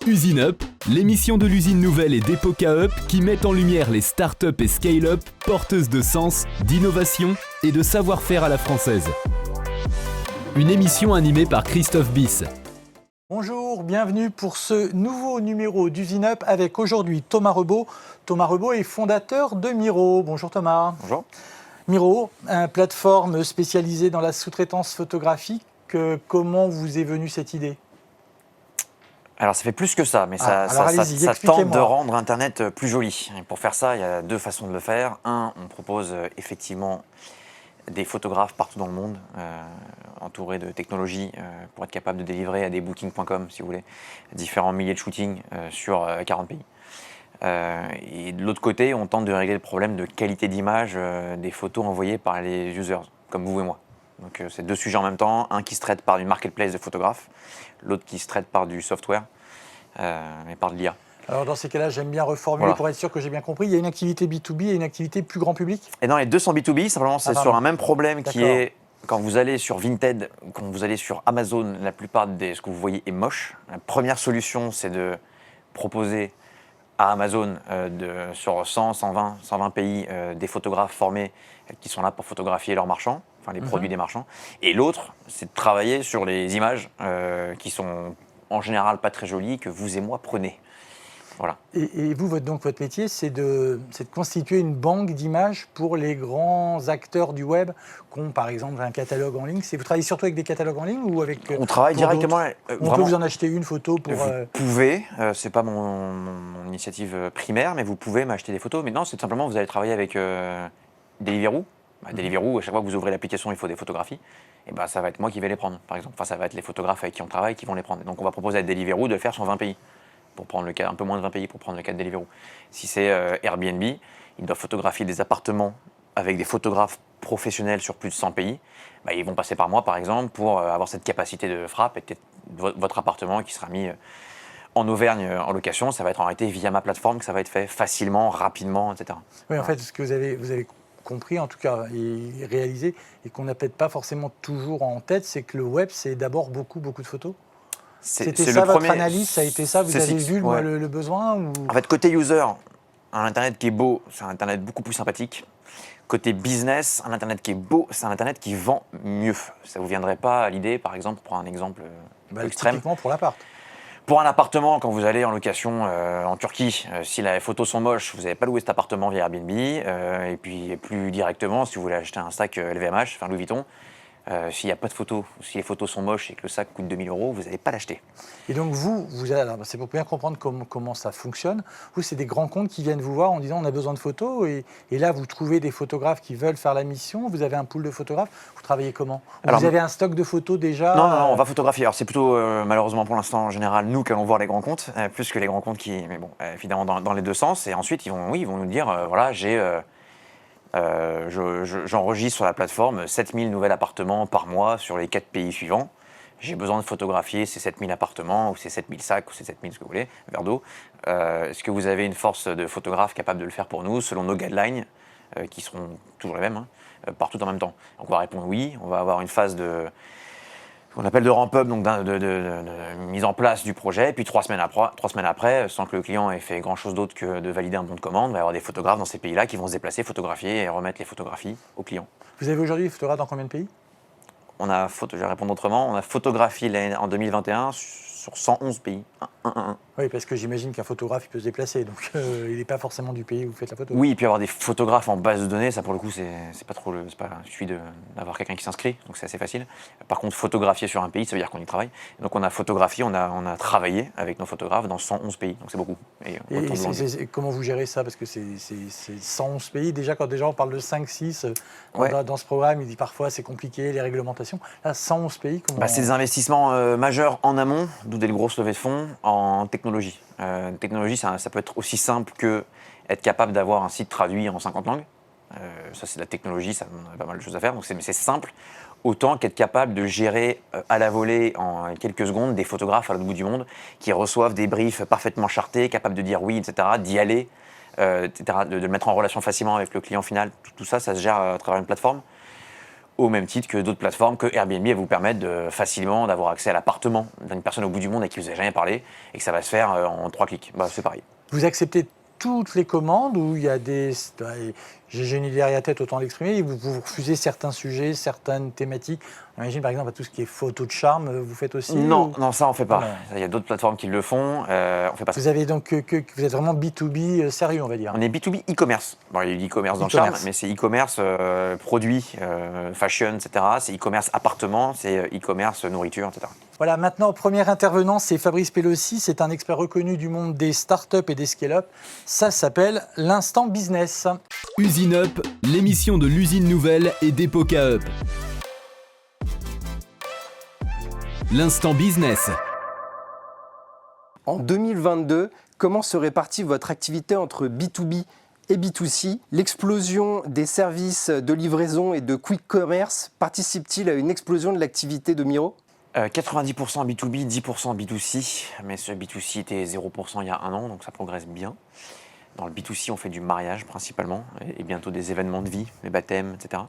Usine Up, l'émission de l'usine nouvelle et d'Epoca Up qui met en lumière les startups et scale-up porteuses de sens, d'innovation et de savoir-faire à la française. Une émission animée par Christophe Bis. Bonjour, bienvenue pour ce nouveau numéro d'Usine Up avec aujourd'hui Thomas Rebaud. Thomas Rebaud est fondateur de Miro. Bonjour Thomas. Bonjour. Miro, une plateforme spécialisée dans la sous-traitance photographique. Comment vous est venue cette idée ? Alors ça fait plus que ça, mais ça tente de rendre Internet plus joli. Et pour faire ça, il y a deux façons de le faire. Un, on propose effectivement des photographes partout dans le monde, entourés de technologies pour être capable de délivrer à des booking.com, si vous voulez, différents milliers de shootings sur 40 pays. Et de l'autre côté, on tente de régler le problème de qualité d'image des photos envoyées par les users, comme vous et moi. Donc c'est deux sujets en même temps, un qui se traite par du marketplace de photographes, l'autre qui se traite par du software et par de l'IA. Alors dans ces cas-là, j'aime bien reformuler pour être sûr que j'ai bien compris. Il y a une activité B2B et une activité plus grand public ? Et non, les deux sont B2B, simplement c'est sur un même problème qui est quand vous allez sur Vinted, quand vous allez sur Amazon, la plupart de ce que vous voyez est moche. La première solution, c'est de proposer à Amazon sur 100, 120, 120 pays des photographes formés qui sont là pour photographier leurs marchands, enfin les produits des marchands. Et l'autre, c'est de travailler sur les images qui sont en général pas très jolies, que vous et moi prenez. Voilà. Et vous, votre métier, c'est de constituer une banque d'images pour les grands acteurs du web qui ont par exemple un catalogue en ligne. Vous travaillez surtout avec des catalogues en ligne ou avec On travaille directement. On peut vous en acheter une photo pour... Vous pouvez, c'est pas mon initiative primaire, mais vous pouvez m'acheter des photos. Mais non, c'est simplement vous allez travailler avec Deliveroo. Deliveroo, à chaque fois que vous ouvrez l'application, il faut des photographies. Et ça va être moi qui vais les prendre, par exemple. Enfin, ça va être les photographes avec qui on travaille qui vont les prendre. Donc on va proposer à Deliveroo de le faire sur 20 pays. Pour prendre le cas, un peu moins de 20 pays pour prendre le cas de Deliveroo. Si c'est Airbnb, ils doivent photographier des appartements avec des photographes professionnels sur plus de 100 pays. Ils vont passer par moi, par exemple, pour avoir cette capacité de frappe et peut-être votre appartement qui sera mis en Auvergne en location. Ça va être en réalité via ma plateforme que ça va être fait facilement, rapidement, etc. Oui, en fait, ce que vous avez compris, en tout cas, et réalisé, et qu'on n'a peut-être pas forcément toujours en tête, c'est que le web, c'est d'abord beaucoup de photos. C'était ça votre analyse, ça a été ça, vous avez vu le besoin ou... En fait, côté user, un Internet qui est beau, c'est un Internet beaucoup plus sympathique. Côté business, un Internet qui est beau, c'est un Internet qui vend mieux. Ça ne vous viendrait pas à l'idée, par exemple, pour un exemple extrême. Typiquement pour l'appart. Pour un appartement, quand vous allez en location en Turquie, si les photos sont moches, vous n'allez pas louer cet appartement via Airbnb. Et puis plus directement, si vous voulez acheter un sac LVMH, enfin Louis Vuitton, s'il n'y a pas de photos, si les photos sont moches et que le sac coûte 2000 €, vous n'allez pas l'acheter. Et donc c'est pour bien comprendre comment ça fonctionne. Vous, c'est des grands comptes qui viennent vous voir en disant on a besoin de photos. Et là, vous trouvez des photographes qui veulent faire la mission. Vous avez un pool de photographes. Vous travaillez comment ? Vous avez un stock de photos déjà ? Non, on va photographier. Alors c'est plutôt, malheureusement pour l'instant, en général, nous qui allons voir les grands comptes, plus que les grands comptes qui, mais bon, évidemment dans les deux sens. Et ensuite, ils vont nous dire, voilà, j'enregistre sur la plateforme 7000 nouveaux appartements par mois sur les 4 pays suivants. J'ai besoin de photographier ces 7000 appartements, ou ces 7000 sacs, ou ces 7000 ce que vous voulez, verre d'eau. Est-ce que vous avez une force de photographe capable de le faire pour nous, selon nos guidelines, qui seront toujours les mêmes, partout en même temps ? Donc on va répondre oui, on va avoir une phase qu'on appelle de ramp-up, donc de mise en place du projet. Et puis 3 semaines après, sans que le client ait fait grand-chose d'autre que de valider un bon de commande, il va y avoir des photographes dans ces pays-là qui vont se déplacer, photographier et remettre les photographies au client. Vous avez aujourd'hui des photographes dans combien de pays ? Je vais répondre autrement, on a photographié en 2021 sur 111 pays. Oui, parce que j'imagine qu'un photographe, il peut se déplacer, donc il n'est pas forcément du pays où vous faites la photo. Oui, et puis avoir des photographes en base de données, ça pour le coup, c'est pas trop il suffit d'avoir quelqu'un qui s'inscrit, donc c'est assez facile. Par contre, photographier sur un pays, ça veut dire qu'on y travaille. Donc on a photographié, on a travaillé avec nos photographes dans 111 pays, donc c'est beaucoup. Et comment vous gérez ça ? Parce que c'est 111 pays, déjà quand on parle de 5-6, dans ce programme, il dit parfois c'est compliqué, les réglementations. Là, 111 pays, comment... c'est des investissements majeurs en amont, d'où des grosses levées de fonds, en technologie. Technologie, ça peut être aussi simple que être capable d'avoir un site traduit en 50 langues. Ça, c'est de la technologie, ça on a pas mal de choses à faire, donc c'est simple. Autant qu'être capable de gérer à la volée en quelques secondes des photographes à l'autre bout du monde qui reçoivent des briefs parfaitement chartés, capables de dire oui, etc., d'y aller, etc., de le mettre en relation facilement avec le client final. Tout ça, ça se gère à travers une plateforme. au même titre que d'autres plateformes, que Airbnb, elles vous permettent facilement d'avoir accès à l'appartement d'une personne au bout du monde à qui vous n'avez jamais parlé et que ça va se faire en 3 clics. C'est pareil. Vous acceptez toutes les commandes ou il y a des... J'ai une idée derrière la tête, autant l'exprimer. Vous refusez certains sujets, certaines thématiques. On imagine par exemple à tout ce qui est photo de charme, vous faites aussi Non, ça on fait pas. Non. Il y a d'autres plateformes qui le font. On fait pas ça. Vous avez donc vous êtes vraiment B2B sérieux, on va dire. On est B2B e-commerce. Bon, il y a eu l'e-commerce dans le charme, mais c'est e-commerce produits, fashion, etc. C'est e-commerce appartement, c'est e-commerce nourriture, etc. Voilà, maintenant, premier intervenant, c'est Fabrice Pellossi. C'est un expert reconnu du monde des startups et des scale-up. Ça s'appelle l'Instant Business. Usine Up, l'émission de l'usine nouvelle et d'Epoca Up. L'Instant Business. En 2022, comment se répartit votre activité entre B2B et B2C? L'explosion des services de livraison et de quick commerce participe-t-il à une explosion de l'activité de Miro? 90% B2B, 10% B2C, mais ce B2C était 0% il y a 1 an, donc ça progresse bien. Dans le B2C, on fait du mariage principalement, et bientôt des événements de vie, les baptêmes, etc.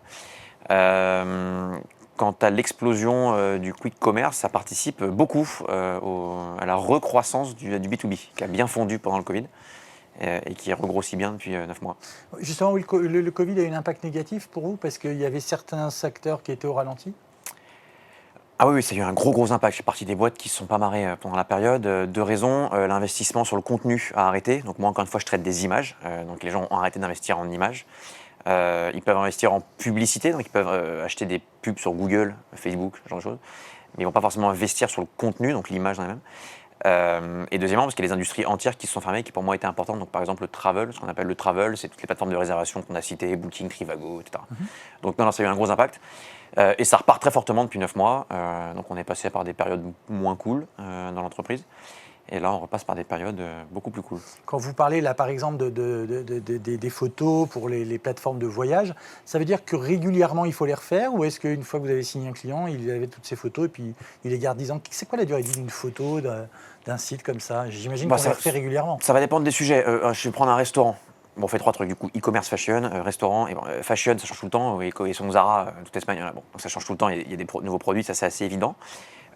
Quant à l'explosion du quick commerce, ça participe beaucoup à la recroissance du B2B, qui a bien fondu pendant le Covid et qui regrossit bien depuis 9 mois. Justement, oui, le Covid a eu un impact négatif pour vous parce qu'il y avait certains secteurs qui étaient au ralenti? Ah oui, ça a eu un gros impact. Je suis parti des boîtes qui ne se sont pas marrées pendant la période. 2 raisons. L'investissement sur le contenu a arrêté. Donc moi, encore une fois, je traite des images. Donc les gens ont arrêté d'investir en images. Ils peuvent investir en publicité. Donc ils peuvent acheter des pubs sur Google, Facebook, ce genre de choses. Mais ils ne vont pas forcément investir sur le contenu, donc l'image dans la même. Et deuxièmement, parce qu'il y a des industries entières qui se sont fermées, qui pour moi étaient importantes. Donc par exemple le travel, ce qu'on appelle le travel, c'est toutes les plateformes de réservation qu'on a citées, Booking, Trivago, etc. Donc non, ça a eu un gros impact. Et ça repart très fortement depuis 9 mois. Donc on est passé par des périodes moins cool dans l'entreprise. Et là, on repasse par des périodes beaucoup plus cool. Quand vous parlez là, par exemple, des photos pour les plateformes de voyage, ça veut dire que régulièrement, il faut les refaire? Ou est-ce qu'une fois que vous avez signé un client, il avait toutes ces photos et puis il les garde 10 ans? C'est quoi la durée de vie d'une photo, d'un site comme ça? J'imagine qu'on les refait régulièrement. Ça va dépendre des sujets. Je vais prendre un restaurant. Bon, on fait 3 trucs du coup, e-commerce, fashion, restaurant. Et fashion, ça change tout le temps. Et son Zara, toute l'Espagne, bon, donc ça change tout le temps. Il y a des nouveaux produits, ça c'est assez évident.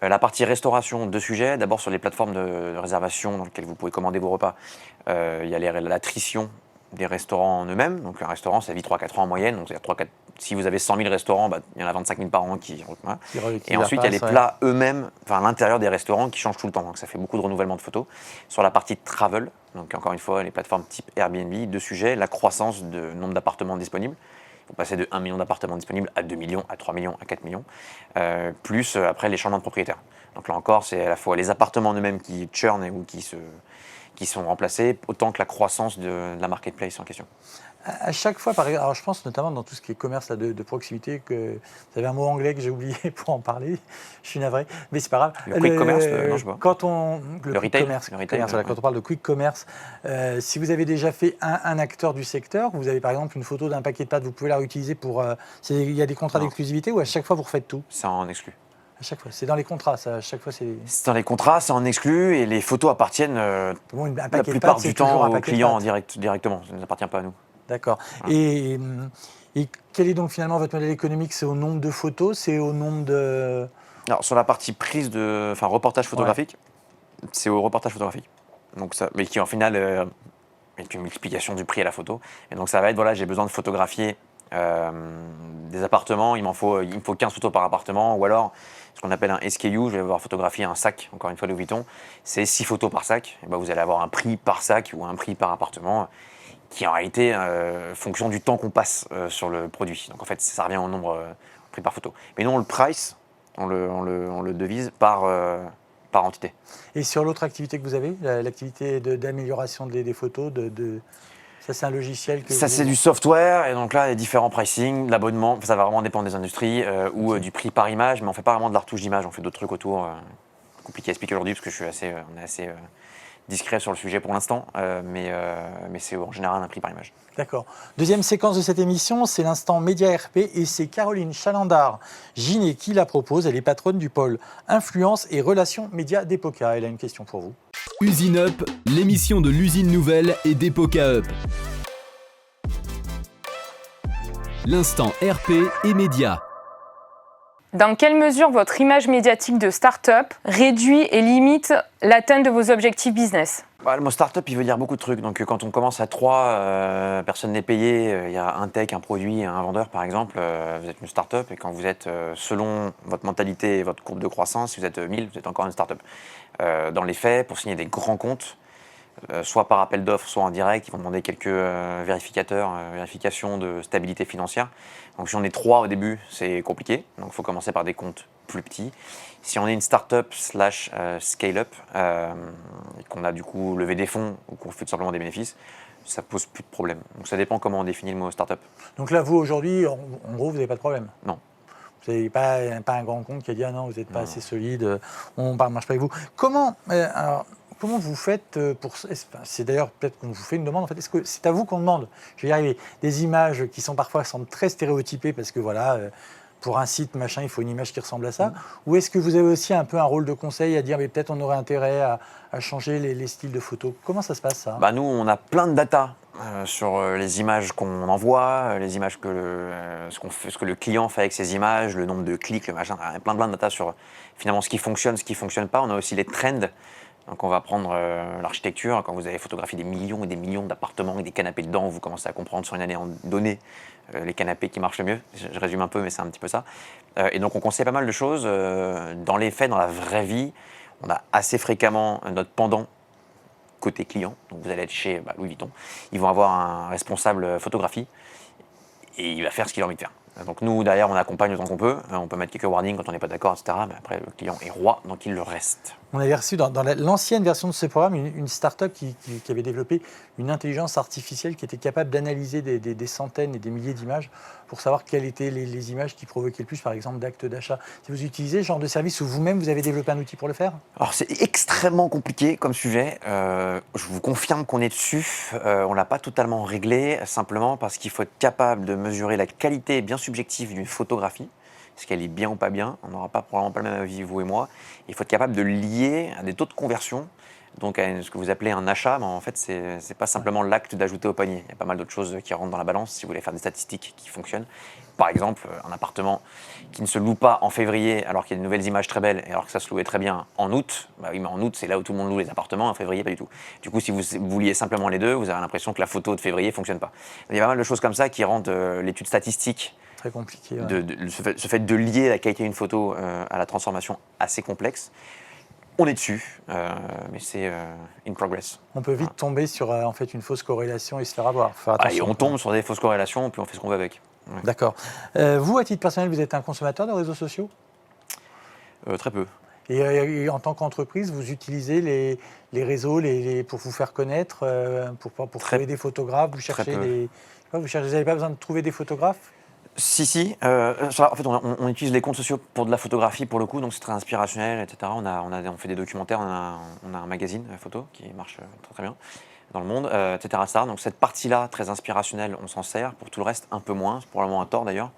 La partie restauration, 2 sujets. D'abord sur les plateformes de réservation dans lesquelles vous pouvez commander vos repas. Il y a l'attrition des restaurants en eux-mêmes. Donc un restaurant, ça vit 3-4 ans en moyenne. Donc si vous avez 100 000 restaurants, il y en a 25 000 par an qui et ensuite, il y a les plats eux-mêmes, enfin à l'intérieur des restaurants qui changent tout le temps. Donc ça fait beaucoup de renouvellement de photos. Sur la partie travel, donc encore une fois, les plateformes type Airbnb, 2 sujets. La croissance du nombre d'appartements disponibles. Vous passez de 1 million d'appartements disponibles à 2 millions, à 3 millions, à 4 millions. Plus après les changements de propriétaires. Donc là encore, c'est à la fois les appartements eux-mêmes qui churnent ou qui sont remplacés, autant que la croissance de la marketplace en question. À chaque fois, alors je pense notamment dans tout ce qui est commerce là, de proximité, que vous avez un mot anglais que j'ai oublié pour en parler, je suis navré, mais c'est pas grave. Le quick commerce, non, je vois. Le retail, commerce, voilà, quand on parle de quick commerce, si vous avez déjà fait un acteur du secteur, vous avez par exemple une photo d'un paquet de pâtes, vous pouvez la réutiliser pour... il y a des contrats d'exclusivité ou à chaque fois vous refaites tout? C'est en exclu. À chaque fois, c'est dans les contrats, ça, à chaque fois c'est... C'est dans les contrats, c'est en exclu et les photos appartiennent la plupart du temps aux clients directement. Ça ne nous appartient pas à nous. D'accord. Et quel est donc finalement votre modèle économique? C'est au nombre de photos? C'est au nombre de... Alors sur la partie reportage photographique, c'est au reportage photographique. Donc ça, mais qui en final est une multiplication du prix à la photo. Et donc ça va être, voilà, j'ai besoin de photographier des appartements, il me faut 15 photos par appartement, ou alors ce qu'on appelle un SKU, je vais devoir photographier un sac, encore une fois Louis Vuitton, c'est 6 photos par sac. Et ben vous allez avoir un prix par sac ou un prix par appartement qui en réalité fonction du temps qu'on passe sur le produit. Donc en fait ça revient au nombre prix par photo. Mais non, le price, on le devise par entité. Et sur l'autre activité que vous avez, l'activité d'amélioration des photos, ça c'est un logiciel que c'est du software, et donc là il y a différents pricing, l'abonnement, ça va vraiment dépendre des industries, ou du prix par image, mais on ne fait pas vraiment de la retouche d'image, on fait d'autres trucs autour. Compliqué à expliquer aujourd'hui parce que on est assez discret sur le sujet pour l'instant, mais c'est en général un prix par image. D'accord. Deuxième séquence de cette émission, c'est l'instant Média RP, et c'est Caroline Chalandard-Ginet qui la propose. Elle est patronne du pôle Influence et Relations Médias d'Epoca. Elle a une question pour vous. Usine Up, l'émission de l'usine nouvelle et d'Epoca Up. L'instant RP et médias. Dans quelle mesure votre image médiatique de start-up réduit et limite l'atteinte de vos objectifs business ? Le mot start-up, il veut dire beaucoup de trucs. Donc, quand on commence à 3, personne n'est payé, il y a un tech, un produit, un vendeur, par exemple, vous êtes une start-up. Et quand vous êtes, selon votre mentalité et votre courbe de croissance, si vous êtes 1000, vous êtes encore une start-up. Dans les faits, pour signer des grands comptes, soit par appel d'offres, soit en direct, ils vont demander quelques vérifications de stabilité financière. Donc si on est 3 au début, c'est compliqué. Donc il faut commencer par des comptes plus petits. Si on est une start-up / scale-up et qu'on a du coup levé des fonds ou qu'on fait tout simplement des bénéfices, ça pose plus de problème. Donc ça dépend comment on définit le mot start-up. Donc là, vous, aujourd'hui, en gros, vous n'avez pas de problème? Non. Vous n'avez pas un grand compte qui a dit « Ah non, vous n'êtes pas assez solide, on ne marche pas avec vous ». Comment vous faites pour... C'est d'ailleurs peut-être qu'on vous fait une demande. En fait, est-ce que c'est à vous qu'on demande? Je vais y arriver. Des images qui sont parfois semblent très stéréotypées parce que voilà, pour un site, machin, il faut une image qui ressemble à ça. Ou est-ce que vous avez aussi un peu un rôle de conseil à dire mais peut-être on aurait intérêt à changer les styles de photos? Comment ça se passe ça? Nous, on a plein de data sur les images qu'on envoie, les images ce que le client fait avec ces images, le nombre de clics, le machin, plein de data sur finalement ce qui fonctionne, ce qui ne fonctionne pas. On a aussi les trends. Donc on va prendre l'architecture, quand vous avez photographié des millions et des millions d'appartements et des canapés dedans, vous commencez à comprendre sur une année donnée les canapés qui marchent le mieux. Je résume un peu, mais c'est un petit peu ça. Et donc on conseille pas mal de choses. Dans les faits, dans la vraie vie, on a assez fréquemment notre pendant côté client. Donc vous allez être chez Louis Vuitton, ils vont avoir un responsable photographie et il va faire ce qu'il a envie de faire. Donc nous, derrière, on accompagne autant qu'on peut. On peut mettre quelques warnings quand on n'est pas d'accord, etc. Mais après, le client est roi, donc il le reste. On avait reçu dans l'ancienne version de ce programme une start-up qui avait développé une intelligence artificielle qui était capable d'analyser des centaines et des milliers d'images pour savoir quelles étaient les images qui provoquaient le plus, par exemple, d'actes d'achat. Si vous utilisez ce genre de service ou vous-même, vous avez développé un outil pour le faire? Alors c'est extrêmement compliqué comme sujet. Je vous confirme qu'on est dessus. On ne l'a pas totalement réglé, simplement parce qu'il faut être capable de mesurer la qualité bien subjective d'une photographie. Est-ce qu'elle est bien ou pas bien? On n'aura probablement pas le même avis, vous et moi. Il faut être capable de lier à des taux de conversion, donc à ce que vous appelez un achat. Mais en fait, ce n'est pas simplement l'acte d'ajouter au panier. Il y a pas mal d'autres choses qui rentrent dans la balance si vous voulez faire des statistiques qui fonctionnent. Par exemple, un appartement qui ne se loue pas en février alors qu'il y a de nouvelles images très belles et alors que ça se louait très bien en août. Oui, mais en août, c'est là où tout le monde loue les appartements. En février, pas du tout. Du coup, si vous liez simplement les deux, vous avez l'impression que la photo de février ne fonctionne pas. Il y a pas mal de choses comme ça qui rendent l'étude statistique très compliqué. Ouais. Ce fait de lier la qualité d'une photo à la transformation assez complexe. On est dessus, mais c'est in progress. On peut vite tomber sur en fait une fausse corrélation et se faire avoir. Et on tombe sur des fausses corrélations, puis on fait ce qu'on veut avec. Ouais. D'accord. Vous, à titre personnel, vous êtes un consommateur de réseaux sociaux? Très peu. Et en tant qu'entreprise, vous utilisez les réseaux pour vous faire connaître, pour trouver des photographes, vous cherchez vous n'avez pas besoin de trouver des photographes? Si. En fait, on utilise les comptes sociaux pour de la photographie, pour le coup, donc c'est très inspirationnel, etc. On fait des documentaires, on a un magazine photo qui marche très très bien dans le monde, etc. Donc cette partie-là, très inspirationnelle, on s'en sert. Pour tout le reste, un peu moins. C'est probablement un tort d'ailleurs.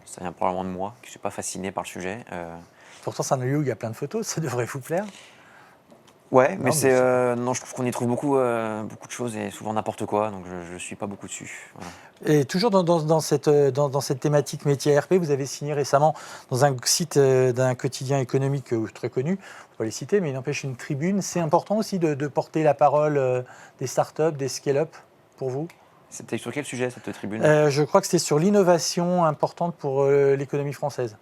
Ça vient probablement de moi, qui ne suis pas fasciné par le sujet. Pourtant, c'est un lieu où il y a plein de photos, ça devrait vous plaire. Ouais, mais je trouve qu'on y trouve beaucoup de choses et souvent n'importe quoi, donc je ne suis pas beaucoup dessus. Voilà. Et toujours dans cette thématique métier RP, vous avez signé récemment dans un site d'un quotidien économique très connu, on ne peut pas les citer, mais il n'empêche une tribune. C'est important aussi de porter la parole des startups, des scale-up pour vous? C'était sur quel sujet cette tribune? Je crois que c'était sur l'innovation importante pour l'économie française.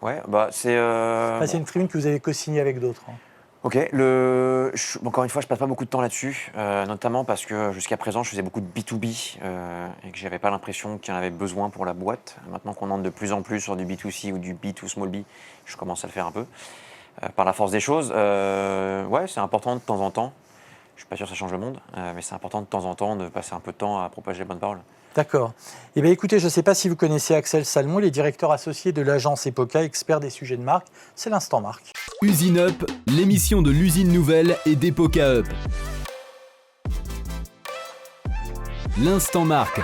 Ouais, c'est une tribune que vous avez co-signée avec d'autres. Hein. Ok, encore une fois, je passe pas beaucoup de temps là-dessus, notamment parce que jusqu'à présent, je faisais beaucoup de B2B et que j'avais pas l'impression qu'il y en avait besoin pour la boîte. Maintenant qu'on entre de plus en plus sur du B2C ou du B2 small B, je commence à le faire un peu. Par la force des choses, ouais, c'est important de temps en temps. Je suis pas sûr que ça change le monde, mais c'est important de temps en temps de passer un peu de temps à propager les bonnes paroles. D'accord. Eh bien, écoutez, je ne sais pas si vous connaissez Axel Salmon, il est directeur associé de l'agence Epoca, expert des sujets de marque. C'est l'instant marque. Usine Up, l'émission de l'usine nouvelle et d'Epoca Up. L'instant marque.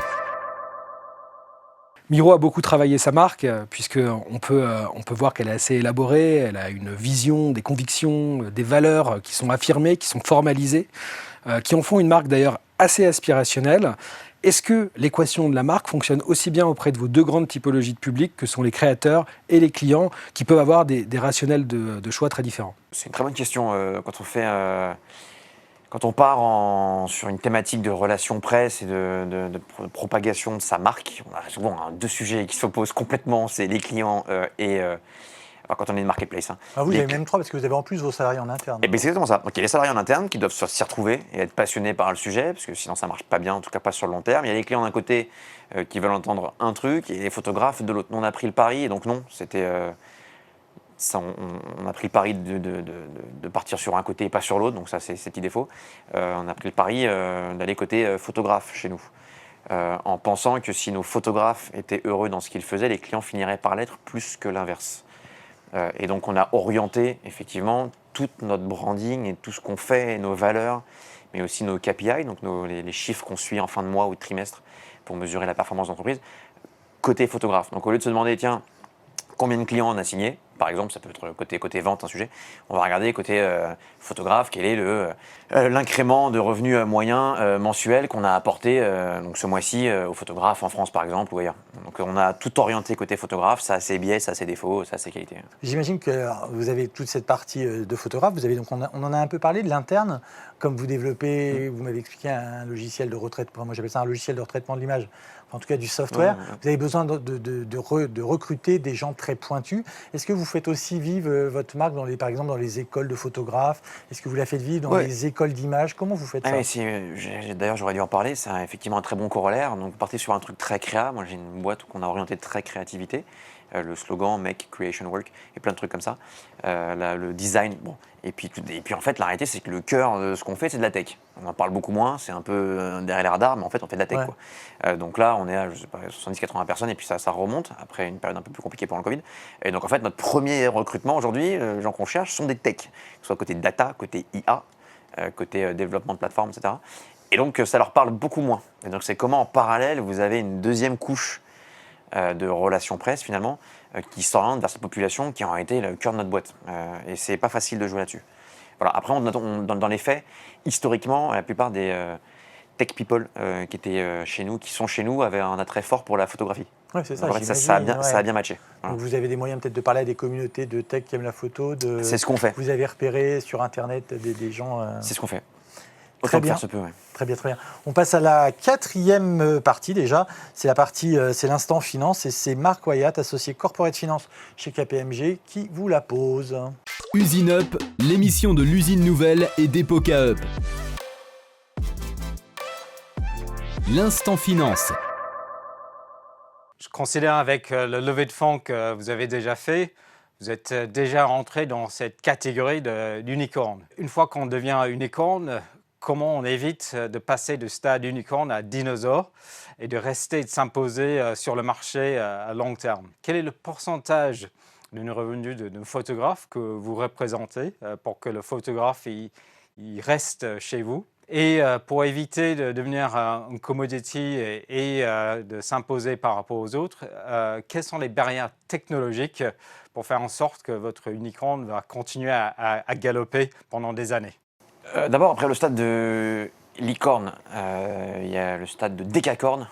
Miro a beaucoup travaillé sa marque, puisqu'on peut voir qu'elle est assez élaborée, elle a une vision, des convictions, des valeurs qui sont affirmées, qui sont formalisées, qui en font une marque d'ailleurs assez aspirationnelle. Est-ce que l'équation de la marque fonctionne aussi bien auprès de vos deux grandes typologies de public que sont les créateurs et les clients, qui peuvent avoir des rationnels de choix très différents? C'est une très bonne question. Quand on part sur une thématique de relations presse et de propagation de sa marque, on a souvent deux sujets qui s'opposent complètement, c'est les clients quand on est une marketplace. Vous avez même trois parce que vous avez en plus vos salariés en interne. Et bien c'est exactement ça. Donc il y a les salariés en interne qui doivent s'y retrouver et être passionnés par le sujet, parce que sinon ça ne marche pas bien, en tout cas pas sur le long terme. Il y a les clients d'un côté qui veulent entendre un truc et les photographes de l'autre. Nous on a pris le pari, et donc non, c'était... on a pris le pari de partir sur un côté et pas sur l'autre, donc ça c'est petit défaut. On a pris le pari d'aller côté photographe chez nous, en pensant que si nos photographes étaient heureux dans ce qu'ils faisaient, les clients finiraient par l'être plus que l'inverse. Et donc on a orienté effectivement tout notre branding et tout ce qu'on fait, et nos valeurs, mais aussi nos KPI, donc les chiffres qu'on suit en fin de mois ou de trimestre pour mesurer la performance d'entreprise, côté photographe. Donc au lieu de se demander, tiens, combien de clients on a signé, par exemple, ça peut être côté vente un sujet, on va regarder côté photographe, quel est l'incrément de revenus moyen mensuel qu'on a apporté donc ce mois-ci aux photographes en France par exemple ou ailleurs. Donc on a tout orienté côté photographe, ça a ses biais, ça a ses défauts, ça a ses qualités. J'imagine que vous avez toute cette partie de photographe, on en a un peu parlé de l'interne, comme vous développez, vous m'avez expliqué un logiciel de retraitement, moi j'appelle ça un logiciel de retraitement de l'image, en tout cas du software. Vous avez besoin de recruter des gens très pointus. Est-ce que vous faites aussi vivre votre marque par exemple dans les écoles de photographes? Est-ce que vous la faites vivre dans les écoles d'image? Comment vous faites ça? D'ailleurs, j'aurais dû en parler. C'est effectivement un très bon corollaire. Donc, vous partez sur un truc très créa. Moi, j'ai une boîte qu'on a orientée très créativité. Le slogan Make Creation Work et plein de trucs comme ça. Le design, bon. Et puis en fait, la réalité, c'est que le cœur de ce qu'on fait, c'est de la tech. On en parle beaucoup moins, c'est un peu derrière les radars, mais en fait, on fait de la tech. Quoi. Donc là, on est à 70-80 personnes et puis ça remonte après une période un peu plus compliquée pendant le Covid. Et donc en fait, notre premier recrutement aujourd'hui, les gens qu'on cherche, sont des techs, que ce soit côté data, côté IA, côté développement de plateforme, etc. Et donc, ça leur parle beaucoup moins. Et donc, c'est comment en parallèle, vous avez une deuxième couche de relations presse finalement qui s'orientent vers cette population qui a été le cœur de notre boîte et c'est pas facile de jouer là-dessus. Voilà. Après dans les faits, historiquement la plupart des tech people qui étaient chez nous, qui sont chez nous, avaient un attrait fort pour la photographie. Ouais, c'est ça. Donc, ça a bien matché. Voilà. Donc vous avez des moyens peut-être de parler à des communautés de tech qui aiment la photo. C'est ce qu'on fait. Vous avez repéré sur internet des gens. C'est ce qu'on fait. Très bien. Faire se peut, ouais. Très bien, très bien. On passe à la quatrième partie déjà. C'est la partie, c'est l'instant finance et c'est Marc Wyatt, associé corporate finance chez KPMG, qui vous la pose. Usine Up, l'émission de l'usine nouvelle et d'Epoca Up. L'instant finance. Je considère avec le levée de fonds que vous avez déjà fait, vous êtes déjà rentré dans cette catégorie d'unicorne. Une fois qu'on devient unicorne, comment on évite de passer de stade unicorne à dinosaure et de rester, de s'imposer sur le marché à long terme? Quel est le pourcentage d'une revenu de photographe que vous représentez pour que le photographe il reste chez vous? Et pour éviter de devenir une commodity et de s'imposer par rapport aux autres, quelles sont les barrières technologiques pour faire en sorte que votre unicorne va continuer à galoper pendant des années? D'abord, après le stade de licorne, il y a le stade de décacorne.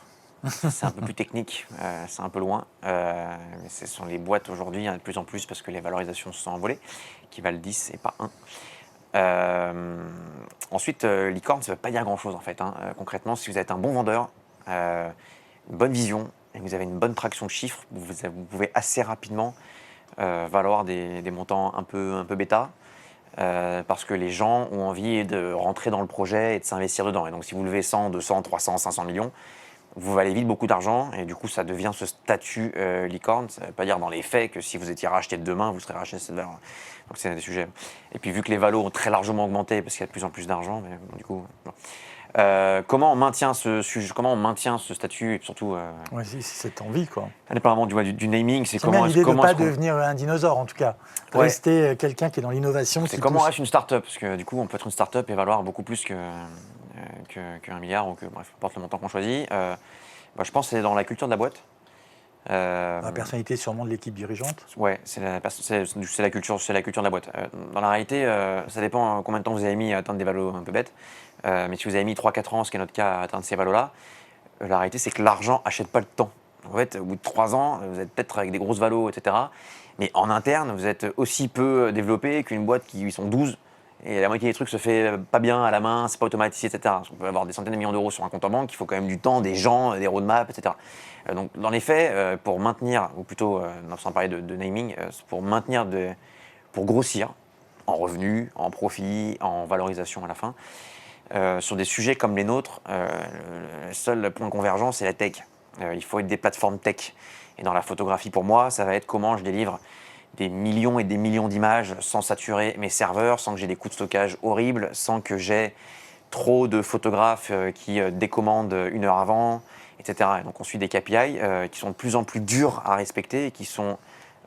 C'est un peu plus technique, c'est un peu loin. Mais ce sont les boîtes aujourd'hui, de plus en plus, parce que les valorisations se sont envolées, qui valent 10 et pas 1. Ensuite, licorne, ça ne veut pas dire grand-chose en fait. Concrètement, si vous êtes un bon vendeur, une bonne vision, et que vous avez une bonne traction de chiffres, vous pouvez assez rapidement valoir des montants un peu bêta. Parce que les gens ont envie de rentrer dans le projet et de s'investir dedans. Et donc, si vous levez 100, 200, 300, 500 millions, vous valez vite beaucoup d'argent et du coup, ça devient ce statut licorne. Ça ne veut pas dire dans les faits que si vous étiez racheté demain, vous serez racheté cette valeur. Donc, c'est un des sujets. Et puis, vu que les valos ont très largement augmenté parce qu'il y a de plus en plus d'argent, mais bon, du coup... Non. Comment on maintient ce statut et surtout C'est cette envie, quoi. Indépendamment du naming, c'est bien comment l'idée de ne pas devenir un dinosaure, en tout cas. Rester quelqu'un qui est dans l'innovation. C'est comment on reste une start-up, parce que du coup, on peut être une start-up et valoir beaucoup plus qu'un milliard ou que, bref, peu importe le montant qu'on choisit. Je pense que c'est dans la culture de la boîte. La personnalité sûrement de l'équipe dirigeante. Ouais, c'est la culture de la boîte. Dans la réalité, ça dépend combien de temps vous avez mis à atteindre des valos un peu bêtes. Mais si vous avez mis 3-4 ans, ce qui est notre cas, à atteindre ces valos-là, la réalité, c'est que l'argent n'achète pas le temps. En fait, au bout de 3 ans, vous êtes peut-être avec des grosses valos, etc. Mais en interne, vous êtes aussi peu développé qu'une boîte qui sont 12. Et la moitié des trucs se fait pas bien à la main, c'est pas automatisé, etc. On peut avoir des centaines de millions d'euros sur un compte en banque, il faut quand même du temps, des gens, des roadmaps, etc. Donc dans les faits, pour maintenir, ou plutôt, sans parler de naming, pour grossir en revenus, en profit, en valorisation à la fin, sur des sujets comme les nôtres, le seul point de convergence, c'est la tech. Il faut être des plateformes tech. Et dans la photographie, pour moi, ça va être comment je délivre des millions et des millions d'images sans saturer mes serveurs, sans que j'ai des coûts de stockage horribles, sans que j'ai trop de photographes qui décommandent 1 heure avant, etc. Et donc on suit des KPI qui sont de plus en plus durs à respecter et qui sont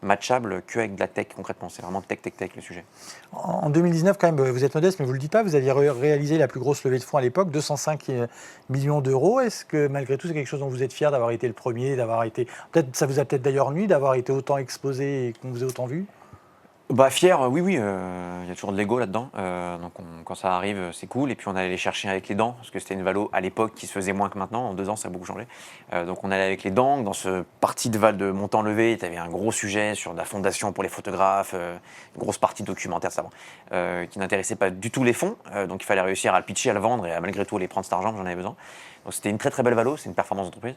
matchables qu'avec de la tech concrètement. C'est vraiment tech le sujet. En 2019, quand même, vous êtes modeste, mais vous ne le dites pas, vous aviez réalisé la plus grosse levée de fonds à l'époque, 205 millions d'euros. Est-ce que malgré tout, c'est quelque chose dont vous êtes fier d'avoir été le premier, ça vous a peut-être d'ailleurs nui d'avoir été autant exposé et qu'on vous ait autant vu? Bah fier, oui, il y a toujours de l'ego là-dedans. Donc quand ça arrive, c'est cool. Et puis on allait les chercher avec les dents, parce que c'était une valo à l'époque qui se faisait moins que maintenant. En 2 ans, ça a beaucoup changé. Donc on allait avec les dents. Dans ce parti de montant levé, tu avais un gros sujet sur la fondation pour les photographes, une grosse partie documentaire, ça va, qui n'intéressait pas du tout les fonds. Donc il fallait réussir à le pitcher, à le vendre et à malgré tout aller prendre cet argent, j'en avais besoin. Donc c'était une très très belle valo, c'est une performance d'entreprise.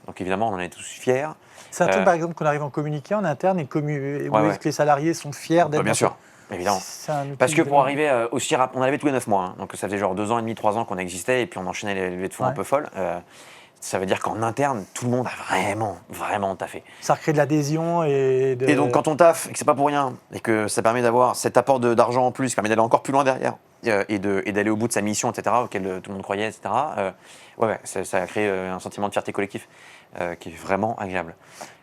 Donc évidemment, on en est tous fiers. C'est un truc, par exemple, qu'on arrive en communiqué en interne et que les salariés sont fiers d'être. Bien sûr, évidemment. Parce que pour arriver aussi rapidement, on arrivait tous les 9 mois. Donc ça faisait genre 2 ans et demi, 3 ans qu'on existait et puis on enchaînait les levées de fonds un peu folles. Ça veut dire qu'en interne, tout le monde a vraiment taffé. Ça recrée de l'adhésion et donc quand on taffe et que c'est pas pour rien et que ça permet d'avoir cet apport d'argent en plus, qui permet d'aller encore plus loin derrière et d'aller au bout de sa mission, etc., auquel tout le monde croyait, etc., ça a créé un sentiment de fierté collectif qui est vraiment agréable.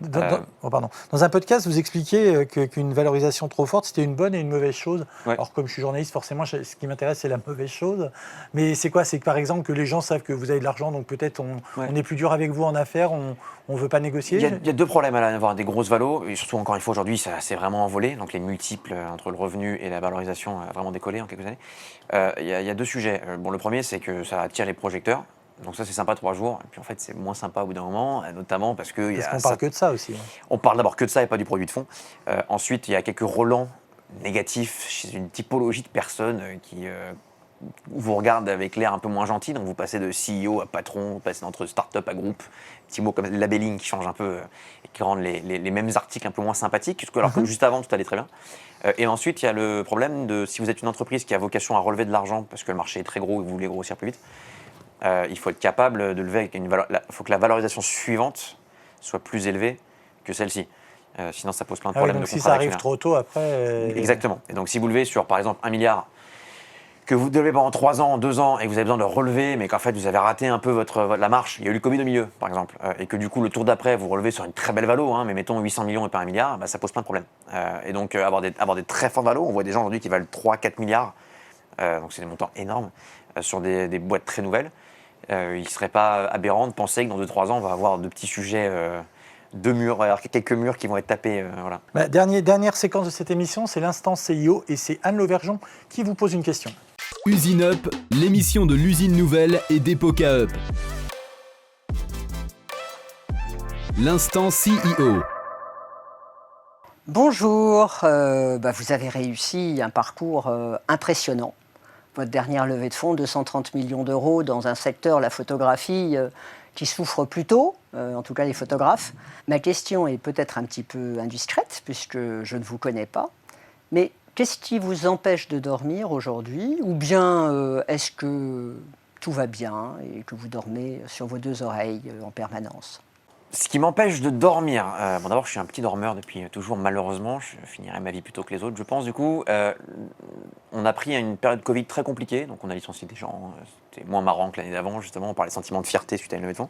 Dans un podcast, vous expliquiez qu'une valorisation trop forte, c'était une bonne et une mauvaise chose. Ouais. Alors, comme je suis journaliste, forcément, ce qui m'intéresse, c'est la mauvaise chose. Mais c'est quoi? C'est que, par exemple, que les gens savent que vous avez de l'argent, donc peut-être on est plus dur avec vous en affaires, on ne veut pas négocier. Il y a 2 problèmes à avoir des grosses valos, et surtout, encore une fois, aujourd'hui, ça s'est vraiment envolé. Donc, les multiples entre le revenu et la valorisation a vraiment décollé en quelques années. Il y a 2 sujets. Le premier, c'est que ça attire les projecteurs. Donc ça, c'est sympa 3 jours. Et puis en fait, c'est moins sympa au bout d'un moment, notamment parce que... Parce qu'on parle que de ça aussi. On parle d'abord que de ça et pas du produit de fond. Ensuite, il y a quelques relents négatifs chez une typologie de personnes qui vous regardent avec l'air un peu moins gentil. Donc vous passez de CEO à patron, vous passez d'entre start-up à groupe. Petits mots comme labelling qui changent un peu et qui rendent les mêmes articles un peu moins sympathiques. Alors que juste avant, tout allait très bien. Et ensuite, il y a le problème de si vous êtes une entreprise qui a vocation à relever de l'argent parce que le marché est très gros et vous voulez grossir plus vite, il faut être capable de lever avec une valeur. Il faut que la valorisation suivante soit plus élevée que celle-ci. Sinon, ça pose plein de problèmes de contrat. Si ça arrive trop tôt, après. Exactement. Et donc, si vous levez sur, par exemple, 1 milliard, que vous levez pendant 3 ans, 2 ans, et que vous avez besoin de relever, mais qu'en fait, vous avez raté un peu la marche, il y a eu le Covid au milieu, par exemple, et que du coup, le tour d'après, vous relevez sur une très belle valo, mais mettons 800 millions et pas 1 milliard, ça pose plein de problèmes. Et donc, avoir des très fortes valos, on voit des gens aujourd'hui qui valent 3-4 milliards, donc c'est des montants énormes, sur des boîtes très nouvelles. Il ne serait pas aberrant de penser que dans 2-3 ans, on va avoir de petits sujets, quelques murs qui vont être tapés. Voilà. Dernière séquence de cette émission, c'est l'instant CIO et c'est Anne Lauvergeon qui vous pose une question. Usine Up, l'émission de l'usine nouvelle et d'Epoca Up. L'instant CEO. Bonjour, vous avez réussi un parcours impressionnant. Votre dernière levée de fonds, 230 millions d'euros dans un secteur, la photographie, qui souffre plutôt, en tout cas les photographes. Ma question est peut-être un petit peu indiscrète, puisque je ne vous connais pas. Mais qu'est-ce qui vous empêche de dormir aujourd'hui? Ou bien est-ce que tout va bien et que vous dormez sur vos 2 oreilles en permanence? Ce qui m'empêche de dormir, d'abord je suis un petit dormeur depuis toujours malheureusement, je finirai ma vie plus tôt que les autres je pense du coup. On a pris une période Covid très compliquée, donc on a licencié des gens, c'était moins marrant que l'année d'avant justement, on parlait sentiments de fierté suite à une levée de fonds.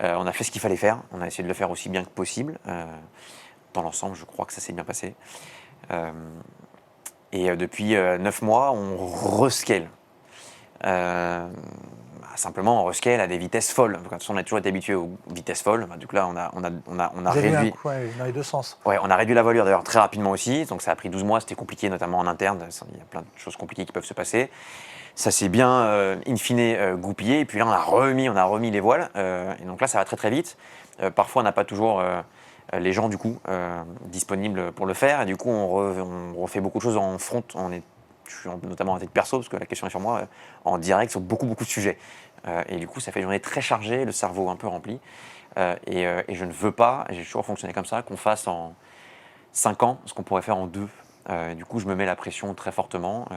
On a fait ce qu'il fallait faire, on a essayé de le faire aussi bien que possible. Dans l'ensemble je crois que ça s'est bien passé. Et depuis 9 mois on rescale. simplement, on rescale à des vitesses folles. Quand on a toujours été habitué aux vitesses folles, du coup là, on a Vous avez eu un réduit. coup, dans les deux sens. Ouais, on a réduit la voilure d'ailleurs très rapidement aussi, donc ça a pris 12 mois, c'était compliqué, notamment en interne, il y a plein de choses compliquées qui peuvent se passer. Ça s'est bien, in fine, goupillé, et puis là, on a remis les voiles, et donc là, ça va très très vite. Parfois, on n'a pas toujours les gens, du coup, disponibles pour le faire, et du coup, on refait beaucoup de choses en front, je suis notamment en tête perso, parce que la question est sur moi, en direct sur beaucoup de sujets. Et du coup, ça fait une journée très chargée, le cerveau un peu rempli. Et je ne veux pas, et j'ai toujours fonctionné comme ça, qu'on fasse en 5 ans ce qu'on pourrait faire en 2. Du coup, je me mets la pression très fortement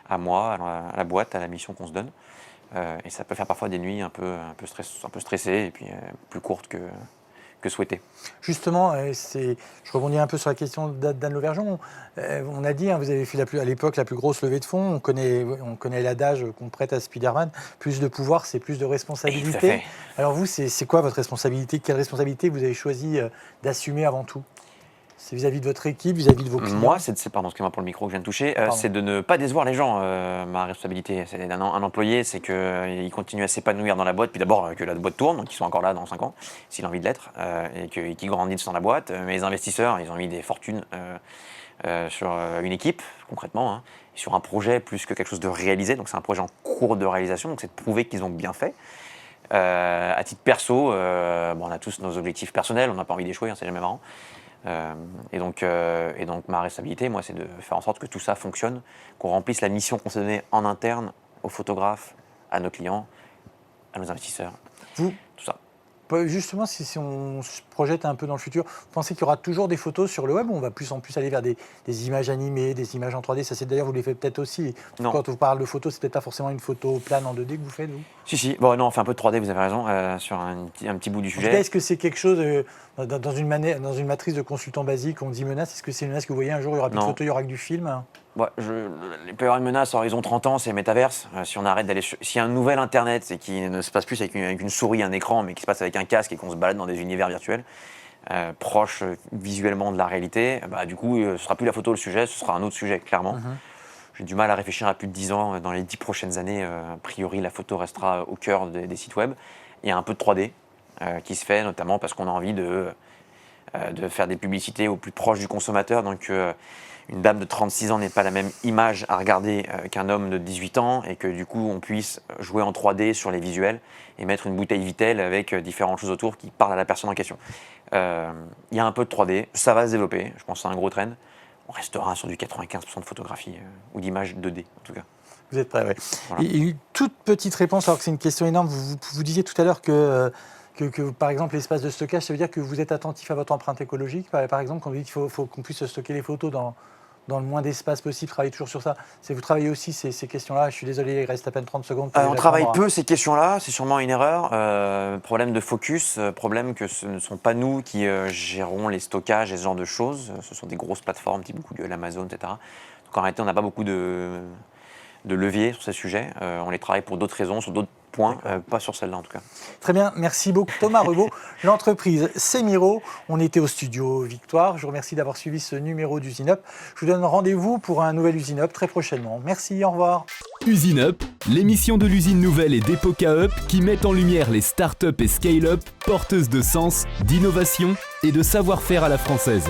à moi, à la boîte, à la mission qu'on se donne. Et ça peut faire parfois des nuits un peu stressées et puis plus courtes que souhaité. Justement, je rebondis un peu sur la question d'Anne Lauvergeon. On a dit, vous avez fait à l'époque la plus grosse levée de fonds. On connaît l'adage qu'on prête à Spider-Man. Plus de pouvoir, c'est plus de responsabilité. Alors vous, c'est quoi votre responsabilité? Quelle responsabilité vous avez choisi d'assumer avant tout? C'est vis-à-vis de votre équipe, vis-à-vis de vos clients? Moi, excusez-moi pour le micro que je viens de toucher, c'est de ne pas décevoir les gens, ma responsabilité. C'est un employé, c'est qu'il continue à s'épanouir dans la boîte, puis d'abord que la boîte tourne, donc qu'ils sont encore là dans 5 ans, s'il a envie de l'être, et qu'ils grandissent dans la boîte. Mais les investisseurs, ils ont mis des fortunes sur une équipe, concrètement, hein, sur un projet plus que quelque chose de réalisé, donc c'est un projet en cours de réalisation, donc c'est de prouver qu'ils ont bien fait. À titre perso, on a tous nos objectifs personnels, on n'a pas envie d'échouer, c'est jamais marrant. Et donc ma responsabilité, moi, c'est de faire en sorte que tout ça fonctionne, qu'on remplisse la mission qu'on s'est donnée en interne aux photographes, à nos clients, à nos investisseurs, tout ça. Justement, si on se projette un peu dans le futur, vous pensez qu'il y aura toujours des photos sur le web ou on va plus en plus aller vers des images animées, des images en 3D? Ça, c'est d'ailleurs, vous les faites peut-être aussi. Non. Quand on parle de photos, c'est peut-être pas forcément une photo plane en 2D que vous faites, vous? Si. Bon, non, on fait un peu de 3D, vous avez raison, sur un petit bout du En sujet. tout cas, est-ce que c'est quelque chose, dans une matrice de consultant basique, on dit menace, est-ce que c'est une menace que vous voyez un jour, il n'y aura plus de photos, il y aura que du film? Ouais, il peut y avoir une menace à horizon 30 ans, c'est le métaverse. Si on arrête d'aller s'il y a un nouvel Internet, c'est qui ne se passe plus avec une souris, un écran, mais qui se passe avec un casque et qu'on se balade dans des univers virtuels, proches visuellement de la réalité, du coup, ce ne sera plus la photo le sujet, ce sera un autre sujet, clairement. J'ai du mal à réfléchir à plus de 10 ans. Dans les 10 prochaines années, a priori, la photo restera au cœur des sites web. Il y a un peu de 3D qui se fait, notamment parce qu'on a envie de faire des publicités au plus proche du consommateur. Donc, une dame de 36 ans n'est pas la même image à regarder qu'un homme de 18 ans et que du coup on puisse jouer en 3D sur les visuels et mettre une bouteille Vitel avec différentes choses autour qui parlent à la personne en question. Il y a un peu de 3D, ça va se développer, je pense que c'est un gros trend. On restera sur du 95% de photographie ou d'images 2D en tout cas. Vous êtes prêts, oui. Voilà. Et une toute petite réponse, alors que c'est une question énorme. Vous disiez tout à l'heure que par exemple, l'espace de stockage, ça veut dire que vous êtes attentif à votre empreinte écologique. Par exemple, quand vous dites qu'il faut qu'on puisse stocker les photos dans le moins d'espace possible, travaillez toujours sur ça. Vous travaillez aussi ces questions-là. Je suis désolé, il reste à peine 30 secondes. On travaille peu ces questions-là, c'est sûrement une erreur. Problème de focus, problème que ce ne sont pas nous qui gérons les stockages et ce genre de choses. Ce sont des grosses plateformes type Google, Amazon, etc. Donc en réalité, on n'a pas beaucoup de levier sur ces sujets. On les travaille pour d'autres raisons, sur d'autres points, pas sur celle-là en tout cas. Très bien, merci beaucoup Thomas Rebaud. L'entreprise, c'est Miro. On était au studio Victoire. Je vous remercie d'avoir suivi ce numéro d'Usine Up. Je vous donne rendez-vous pour un nouvel Usine Up très prochainement. Merci, au revoir. Usine Up, l'émission de l'usine nouvelle et d'Epoca Up qui met en lumière les startups et scale-up porteuses de sens, d'innovation et de savoir-faire à la française.